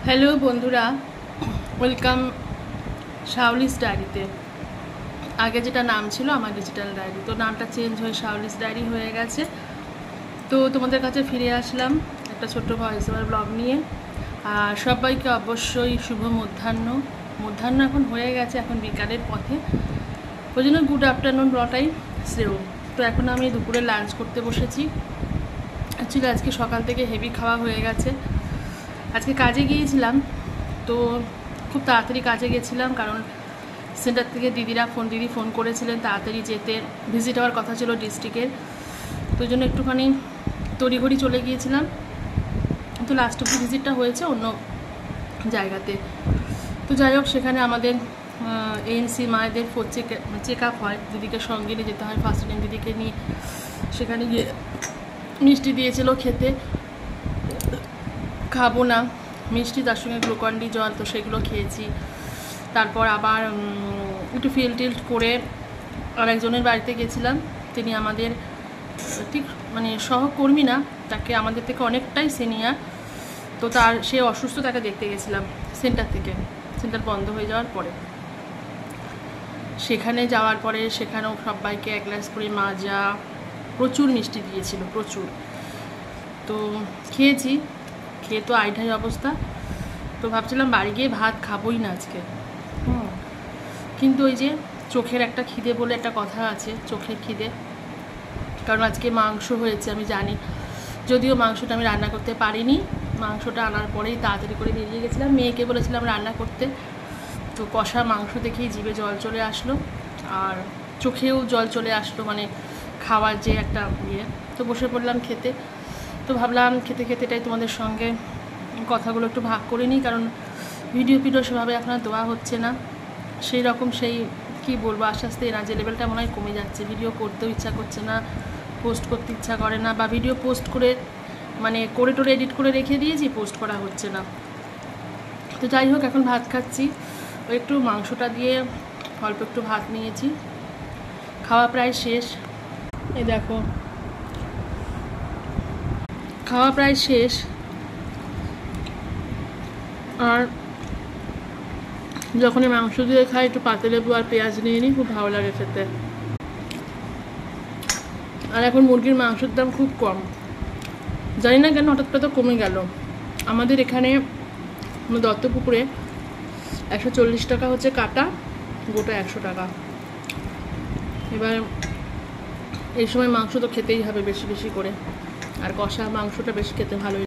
Hello বন্ধুরা, welcome শাওলিস ডায়েরিতে। আগে যেটা নাম ছিল আমার ডিজিটাল ডায়েরি, তো নামটা চেঞ্জ হয়ে শাওলিস ডায়েরি হয়ে গেছে। তো তোমাদের কাছে ফিরে আসলাম একটা ছোট্ট ভয়েস ওভার ব্লগ নিয়ে। আর সবাইকে অবশ্যই শুভ মধ্যাহ্ন এখন হয়ে গেছে, এখন বিকালের পথে, ওই জন্য গুড আফটারনুন বলাটাই শ্রেয়। তো এখন আমি দুপুরে লাঞ্চ করতে বসেছি। অ্যাকচুয়ালি আজকে সকাল থেকে হেভি খাওয়া হয়ে গেছে। আজকে কাজে গিয়েছিলাম, তো খুব তাড়াতাড়ি কাজে গেছিলাম, কারণ সেন্টার থেকে দিদি ফোন করেছিলেন তাড়াতাড়ি যেতে, ভিজিট হওয়ার কথা ছিল ডিস্ট্রিক্টের, তো ওই জন্য একটুখানি তড়িঘড়ি চলে গিয়েছিলাম। তো লাস্ট অব্দি ভিজিটটা হয়েছে অন্য জায়গাতে। তো যাই হোক, সেখানে আমাদের এএনসি মায়েদের চেক আপ হয়, দিদিকে সঙ্গে নিয়ে যেতে হয়, ফার্স্ট টাইম দিদিকে নিয়ে সেখানে গিয়ে মিষ্টি দিয়েছিল খেতে, খাবো না মিষ্টি, তার সঙ্গে গ্লুকন্ডি জল, তো সেগুলো খেয়েছি। তারপর আবার একটু টিল্ট করে আরেকজনের বাড়িতে গেছিলাম। তিনি আমাদের ঠিক মানে সহকর্মী না, তাকে আমাদের থেকে অনেকটাই সিনিয়র। তো সে অসুস্থ, তাকে দেখতে গেছিলাম সেন্টার বন্ধ হয়ে যাওয়ার পরে। সেখানে যাওয়ার পরে সেখানেও সবাইকে এক গ্লাস করে মাজা, প্রচুর মিষ্টি দিয়েছিল, প্রচুর। তো খেয়েছি, খেয়ে তো আইঢাই অবস্থা। তো ভাবছিলাম বাড়ি গিয়ে ভাত খাবোই না আজকে। কিন্তু ওই যে চোখের একটা খিদে বলে একটা কথা আছে, চোখের খিদে, কারণ আজকে মাংস হয়েছে আমি জানি, যদিও মাংসটা আমি রান্না করতে পারিনি। মাংসটা আনার পরেই তাড়াতাড়ি করে বেরিয়ে গেছিলাম, মেয়েকে বলেছিলাম রান্না করতে। তো কষা মাংস দেখেই জিভে জল চলে আসলো, আর চোখেও জল চলে আসলো, মানে খাওয়ার যে একটা ইয়ে। তো বসে পড়লাম খেতে। তো ভাবলাম খেতে খেতেটাই তোমাদের সঙ্গে কথাগুলো একটু ভাগ করে নিই, কারণ ভিডিও সেভাবে এখন আর দেওয়া হচ্ছে না সেই রকম। কি বলবো, আস্তে আস্তে এনার্জি লেভেলটা মনে হয় কমে যাচ্ছে, ভিডিও করতেও ইচ্ছা করছে না, পোস্ট করতে ইচ্ছা করে না, বা ভিডিও পোস্ট করে মানে করে টোরে এডিট করে রেখে দিয়েছি, পোস্ট করা হচ্ছে না। তো যাই হোক, এখন ভাত খাচ্ছি, ওই একটু মাংসটা দিয়ে অল্প একটু ভাত নিয়েছি, খাওয়া প্রায় শেষ। এই দেখো, খাওয়া প্রায় শেষ। আর যখনই মাংস দিয়ে খাই একটু পাতিলেবু আর পেঁয়াজ নিয়ে নিই, খুব ভালো লাগে খেতে। আর এখন মুরগির মাংসের দাম খুব কম, জানি না কেন হঠাৎ করে তো কমে গেল। আমাদের এখানে দত্তপুকুরে 140 টাকা হচ্ছে কাটা, গোটা 100 টাকা। এবার এই সময় মাংস তো খেতেই হবে বেশি বেশি করে, আর কষা মাংসটা বেশি খেতে ভালোই।